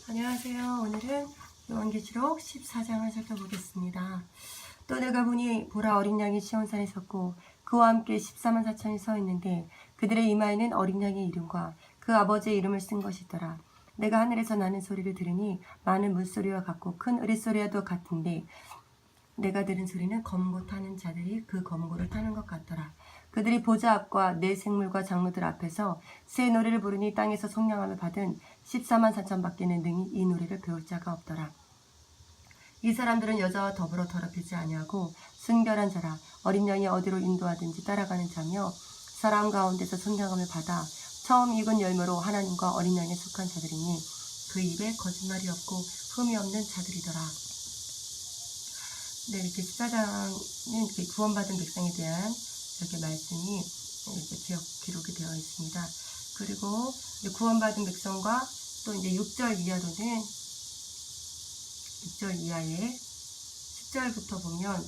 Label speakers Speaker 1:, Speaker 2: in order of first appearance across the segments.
Speaker 1: 안녕하세요. 오늘은 요한계시록 14장을 살펴보겠습니다. 또 내가 보니 보라 어린 양이 시온산에 섰고 그와 함께 14만 4천이 서 있는데 그들의 이마에는 어린 양의 이름과 그 아버지의 이름을 쓴 것이더라. 내가 하늘에서 나는 소리를 들으니 많은 물소리와 같고 큰 으릿소리와도 같은데 내가 들은 소리는 검고 타는 자들이 그 검고를 타는 것 같더라. 그들이 보좌 앞과 네 생물과 장로들 앞에서 새 노래를 부르니 땅에서 속량함을 받은 14만 4천 밖에는 능히 이 노래를 배울 자가 없더라. 이 사람들은 여자와 더불어 더럽히지 아니하고 순결한 자라. 어린 양이 어디로 인도하든지 따라가는 자며 사람 가운데서 속량함을 받아 처음 익은 열매로 하나님과 어린 양에 속한 자들이니 그 입에 거짓말이 없고 흠이 없는 자들이더라. 네, 이렇게 14장은 구원받은 백성에 대한 이렇게 말씀이 이렇게 기록이 되어 있습니다. 그리고 구원받은 백성과 또 이제 6절 이하로는 6절 이하에 10절부터 보면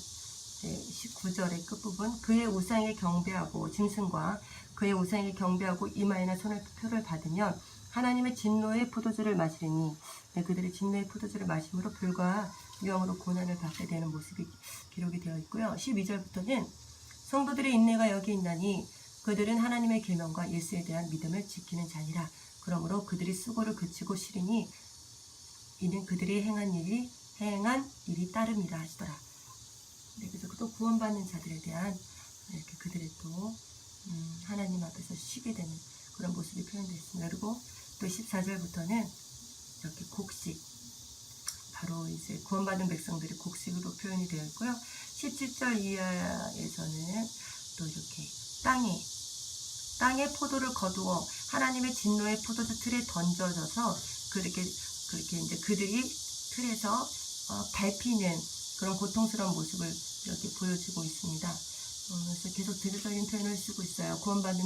Speaker 1: 19절의 끝부분 그의 우상에 경배하고 짐승과 그의 우상에 경배하고 이마에나 손을 표를 받으면 하나님의 진노의 포도주를 마시리니 그들의 진노의 포도주를 마심으로 불과 유황으로 고난을 받게 되는 모습이 기록이 되어 있고요. 12절부터는 성도들의 인내가 여기 있나니 그들은 하나님의 계명과 예수에 대한 믿음을 지키는 자니라. 그러므로 그들이 수고를 그치고 쉬리니 이는 그들이 행한 일이 따름이라 하시더라. 네, 그래서 또 구원받는 자들에 대한 이렇게 그들의 또 하나님 앞에서 쉬게 되는 그런 모습이 표현되어 있습니다. 그리고 또 14절부터는 이렇게 곡식, 바로 이제 구원받은 백성들이 곡식으로 표현이 되어 있고요. 17절 이하에서는 또 이렇게 땅에 포도를 거두어 하나님의 진노의 포도주 틀에 던져져서 그렇게 이제 그들이 틀에서 밟히는 그런 고통스러운 모습을 이렇게 보여주고 있습니다. 그래서 계속 대조적인 표현을 쓰고 있어요. 구원받은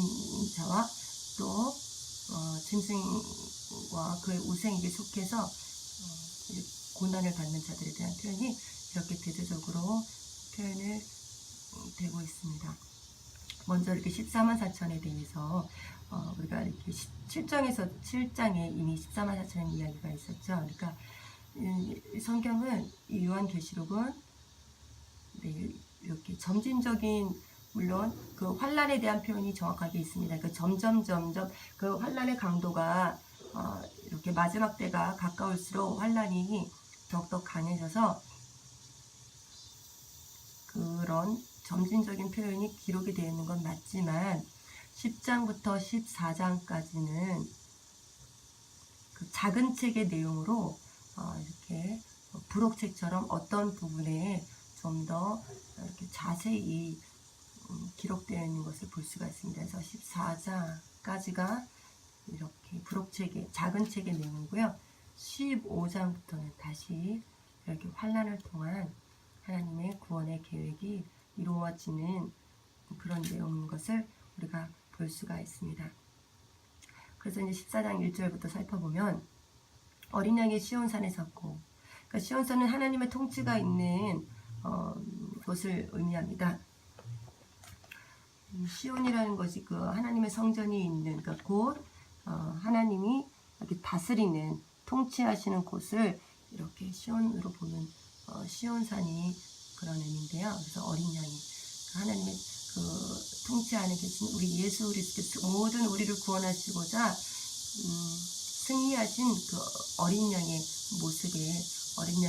Speaker 1: 자와 또 짐승과 그의 우상에게 속해서 고난을 받는 자들에 대한 표현이 이렇게 대조적으로 표현을 되고 있습니다. 먼저 이렇게 14만 4천에 대해서 우리가 이렇게 7장에 이미 14만 4천의 이야기가 있었죠. 그러니까 성경은 이 요한계시록은 이렇게 점진적인 물론 그 환란에 대한 표현이 정확하게 있습니다. 그 점점 그 환란의 강도가 이렇게 마지막 때가 가까울수록 환란이 더욱더 강해져서 그런 점진적인 표현이 기록이 되어 있는 건 맞지만 10장부터 14장까지는 그 작은 책의 내용으로 이렇게 부록책처럼 어떤 부분에 좀 더 이렇게 자세히 기록되어 있는 것을 볼 수가 있습니다. 그래서 14장까지가 이렇게 부록책의 작은 책의 내용이고요. 15장부터는 다시 이렇게 환란을 통한 하나님의 구원의 계획이 이루어지는 그런 내용인 것을 우리가 볼 수가 있습니다. 그래서 이제 14장 1절부터 살펴보면 어린 양이 시온산에 섰고, 그러니까 시온산은 하나님의 통치가 있는 곳을 의미합니다. 시온이라는 것이 그 하나님의 성전이 있는 그러니까 곧 하나님이 이렇게 다스리는 통치하시는 곳을 이렇게 시온으로 보는 시온산이 그런 의미인데요. 그래서 어린 양이 하나님의 그 통치 안에 계신 우리 예수 그리스도께서 모든 우리를 구원하시고자 승리하신 그 어린 양의 모습에 어린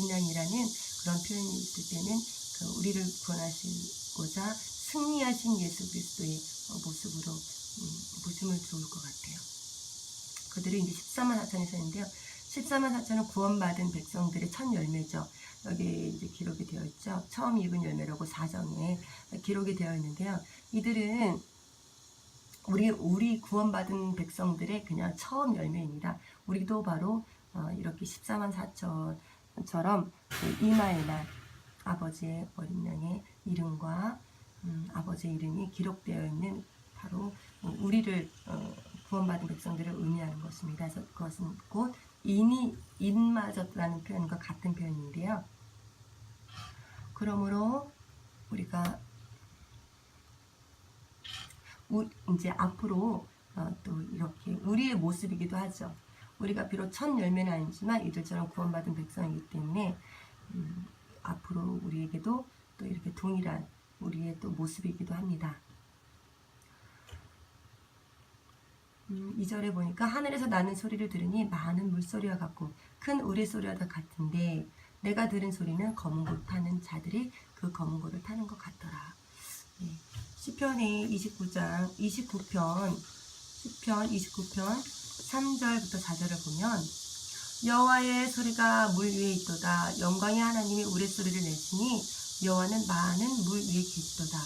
Speaker 1: 양이라는 그런 표현이 있을 때는 그 우리를 구원하시고자 승리하신 예수 그리스도의 모습으로 보시면 좋을 것 같아요. 그들이 이제 14만 4천이 있는데요. 14만 4천은 구원받은 백성들의 첫 열매죠. 여기 이제 기록이 되어 있죠. 처음 익은 열매라고 4장에 기록이 되어 있는데요. 이들은 우리 구원받은 백성들의 그냥 처음 열매입니다. 우리도 바로 이렇게 14만 4천처럼 이마에나 아버지의 어린 양의 이름과 아버지의 이름이 기록되어 있는 바로 우리를 구원받은 백성들을 의미하는 것입니다. 그래서 그것은 곧 인마졌라는 표현과 같은 표현인데요. 그러므로 우리가 이제 앞으로 또 이렇게 우리의 모습이기도 하죠. 우리가 비록 첫 열매는 아니지만 이들처럼 구원받은 백성이기 때문에 앞으로 우리에게도 또 이렇게 동일한 우리의 또 모습이기도 합니다. 2절에 보니까 하늘에서 나는 소리를 들으니 많은 물소리와 같고 큰 우레소리와 같은데 내가 들은 소리는 검은 곳 타는 자들이 그 검은 곳을 타는 것 같더라. 네. 시편의 29편 29편 3절부터 4절을 보면 여호와의 소리가 물 위에 있도다. 영광의 하나님이 우레소리를 내시니 여호와는 많은 물 위에 계시도다.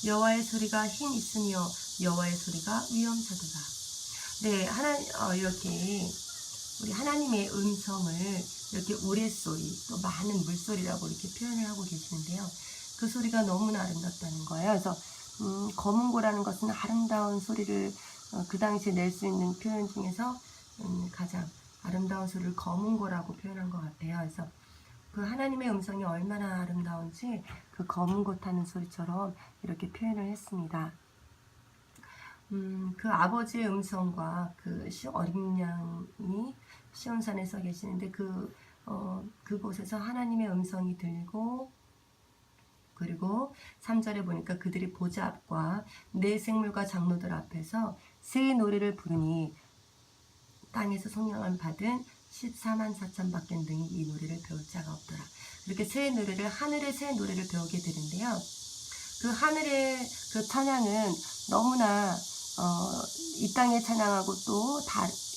Speaker 1: 여호와의 소리가 힘 있으며 여호와의 소리가 위엄하도다. 네, 이렇게 우리 하나님의 음성을 이렇게 우레소리, 또 많은 물소리라고 이렇게 표현을 하고 계시는데요. 그 소리가 너무나 아름답다는 거예요. 그래서 검은고라는 것은 아름다운 소리를 그 당시에 낼 수 있는 표현 중에서 가장 아름다운 소리를 검은고라고 표현한 것 같아요. 그래서 그 하나님의 음성이 얼마나 아름다운지 그 검은고 타는 소리처럼 이렇게 표현을 했습니다. 그 아버지의 음성과 그 어린 양이 시온산에 서 계시는데 그곳에서 하나님의 음성이 들리고, 그리고 3절에 보니까 그들이 보좌 앞과 네 생물과 장로들 앞에서 새 노래를 부르니 땅에서 성령을 받은 14만 4천 밖에 등이 이 노래를 배울 자가 없더라. 이렇게 하늘의 새 노래를 배우게 되는데요. 그 하늘의 그 찬양은 너무나 이 땅의 찬양하고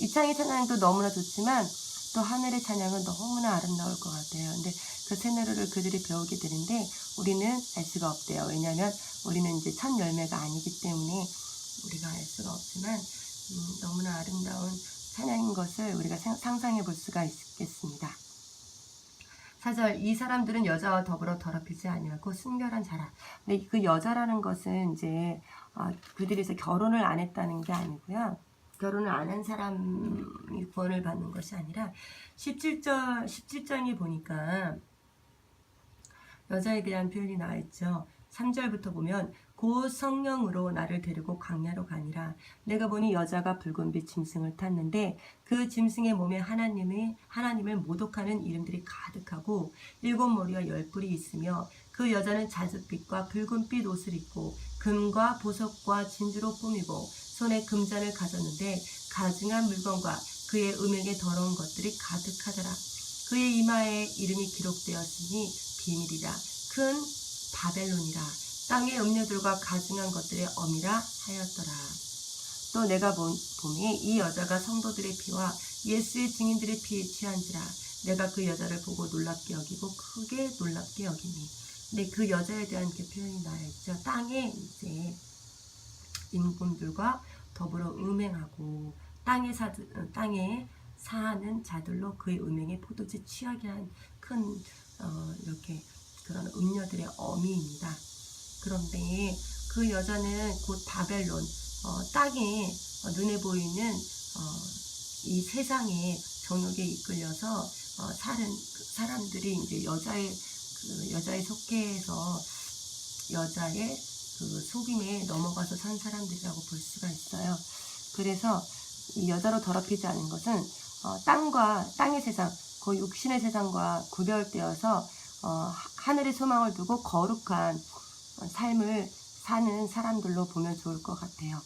Speaker 1: 이 땅의 찬양도 너무나 좋지만 또 하늘의 찬양은 너무나 아름다울 것 같아요. 근데 그 새 노래를 그들이 배우게 되는데 우리는 알 수가 없대요. 왜냐하면 우리는 이제 첫 열매가 아니기 때문에 우리가 알 수가 없지만 너무나 아름다운 찬양인 것을 우리가 상상해 볼 수가 있겠습니다. 4절 이 사람들은 여자와 더불어 더럽히지 아니하고 순결한 자라. 근데 그 여자라는 것은 이제 그들이 이제 결혼을 안 했다는 게 아니고요. 결혼을 안 한 사람이 구원을 받는 것이 아니라 17장에 보니까 여자에 대한 표현이 나와 있죠. 3절부터 보면 곧 성령으로 나를 데리고 광야로 가니라. 내가 보니 여자가 붉은빛 짐승을 탔는데 그 짐승의 몸에 하나님을 모독하는 이름들이 가득하고 7머리와 10뿔이 있으며 그 여자는 자줏빛과 붉은빛 옷을 입고 금과 보석과 진주로 꾸미고 손에 금잔을 가졌는데 가증한 물건과 그의 음행에 더러운 것들이 가득하더라. 그의 이마에 이름이 기록되었으니 비밀이라 큰 바벨론이라 땅의 음료들과 가증한 것들의 어미라 하였더라. 또 내가 보니 이 여자가 성도들의 피와 예수의 증인들의 피에 취한지라. 내가 그 여자를 보고 놀랍게 여기고 크게 놀랍게 여기니. 근데 그 여자에 대한 그 표현이 나와 있죠. 땅에 이제 임금들과 더불어 음행하고 땅에 사는 자들로 그의 음행에 포도주 취하게 한 큰 이렇게 그런 음녀들의 어미입니다. 그런데 그 여자는 곧 바벨론, 땅에 눈에 보이는 이 세상의 정욕에 이끌려서 사는 사람들이 이제 여자에 속해서 여자의 그 속임에 넘어가서 산 사람들이라고 볼 수가 있어요. 그래서 이 여자로 더럽히지 않은 것은 땅의 세상, 그 육신의 세상과 구별되어서 하늘의 소망을 두고 거룩한 삶을 사는 사람들로 보면 좋을 것 같아요.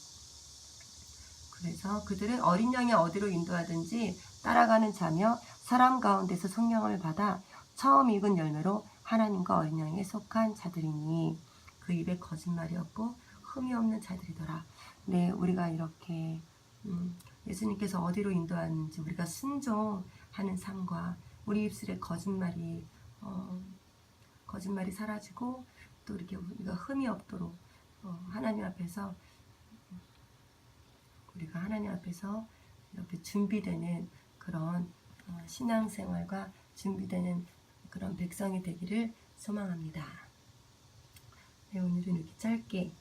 Speaker 1: 그래서 그들은 어린 양이 어디로 인도하든지 따라가는 자며 사람 가운데서 성령을 받아 처음 익은 열매로 하나님과 어린 양에 속한 자들이니 그 입에 거짓말이 없고 흠이 없는 자들이더라. 네, 우리가 이렇게 예수님께서 어디로 인도하는지 우리가 순종하는 삶과 우리 입술에 거짓말이 사라지고 또 이렇게 우리가 흠이 없도록 하나님 앞에서 이렇게 준비되는 그런 신앙생활과 준비되는 그런 백성이 되기를 소망합니다. 네, 오늘은 이렇게 짧게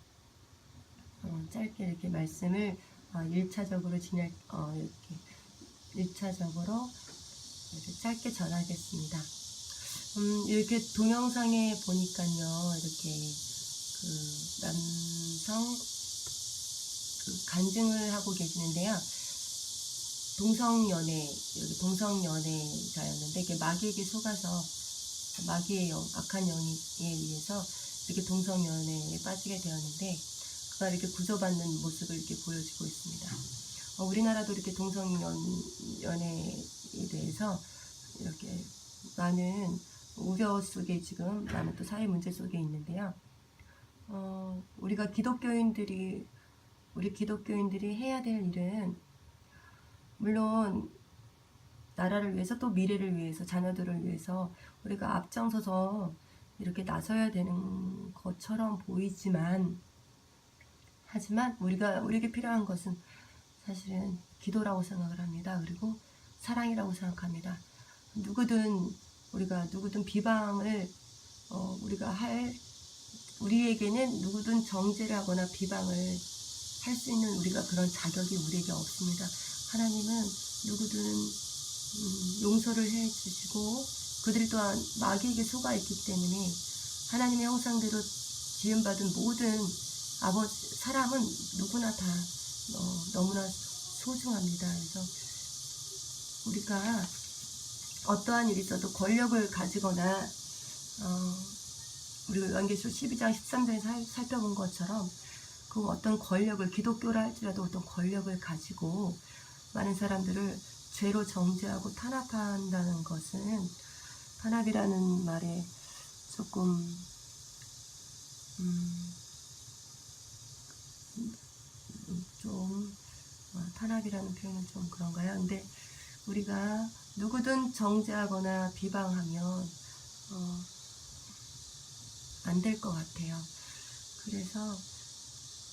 Speaker 1: 이렇게 말씀을 1차적으로 이렇게 1차적으로 이렇게 짧게 전하겠습니다. 이렇게 동영상에 보니까요, 이렇게 그 남성 간증을 하고 계시는데요. 동성연애, 여기 동성연애자였는데 이게 마귀에게 속아서 마귀의 악한 영에 의해서 이렇게 동성연애에 빠지게 되었는데 그가 이렇게 구조받는 모습을 이렇게 보여주고 있습니다. 우리나라도 이렇게 동성연애에 대해서 이렇게 많은 우려 속에 지금 많은 또 사회 문제 속에 있는데요. 우리가 우리 기독교인들이 해야 될 일은 물론 나라를 위해서 또 미래를 위해서 자녀들을 위해서 우리가 앞장서서 이렇게 나서야 되는 것처럼 보이지만 하지만 우리에게 필요한 것은 사실은 기도라고 생각을 합니다. 그리고 사랑이라고 생각합니다. 누구든 비방을 우리에게는 누구든 정죄를 하거나 비방을 할 수 있는 그런 자격이 우리에게 없습니다. 하나님은 누구든 용서를 해주시고 그들이 또한 마귀에게 속아 있기 때문에 하나님의 형상대로 지음받은 모든 사람은 누구나 다 너무나 소중합니다. 그래서 우리가 어떠한 일이 있어도 권력을 가지거나 우리가 요한계시록 12장 13절에서 살펴본 것처럼 그 어떤 권력을 기독교라 할지라도 어떤 권력을 가지고 많은 사람들을 죄로 정죄하고 탄압한다는 것은 탄압이라는 말에 조금 탄압이라는 표현은 좀 그런가요? 근데 우리가 누구든 정죄하거나 비방하면 안 될 것 같아요. 그래서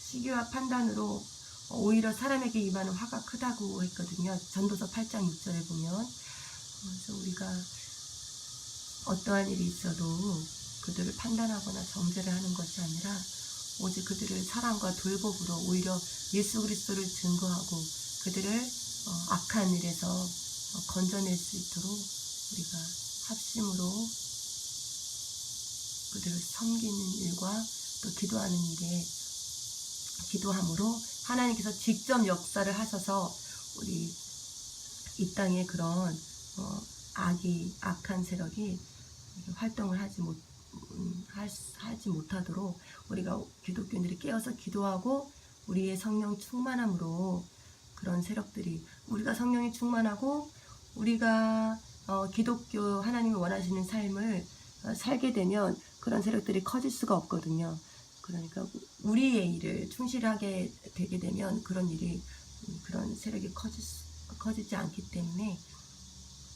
Speaker 1: 시기와 판단으로 오히려 사람에게 임하는 화가 크다고 했거든요. 전도서 8장 6절에 보면. 그래서 우리가 어떠한 일이 있어도 그들을 판단하거나 정죄를 하는 것이 아니라 오직 그들을 사랑과 돌복으로 오히려 예수 그리스도를 증거하고 그들을 악한 일에서 건져낼 수 있도록 우리가 합심으로 그들을 섬기는 일과 또 기도하는 일에 기도함으로 하나님께서 직접 역사를 하셔서 우리 이 땅에 그런 악한 세력이 활동을 하지 못하도록 우리가 기독교인들이 깨어서 기도하고 우리의 성령 충만함으로 그런 세력들이 우리가 성령이 충만하고 우리가 기독교 하나님이 원하시는 삶을 살게 되면 그런 세력들이 커질 수가 없거든요. 그러니까 우리의 일을 충실하게 되게 되면 그런 세력이 커지지 않기 때문에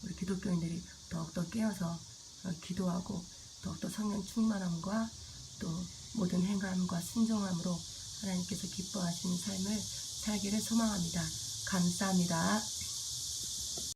Speaker 1: 우리 기독교인들이 더욱더 깨어서 기도하고 더욱더 성령 충만함과 또 모든 행함과 순종함으로 하나님께서 기뻐하시는 삶을 살기를 소망합니다. 감사합니다.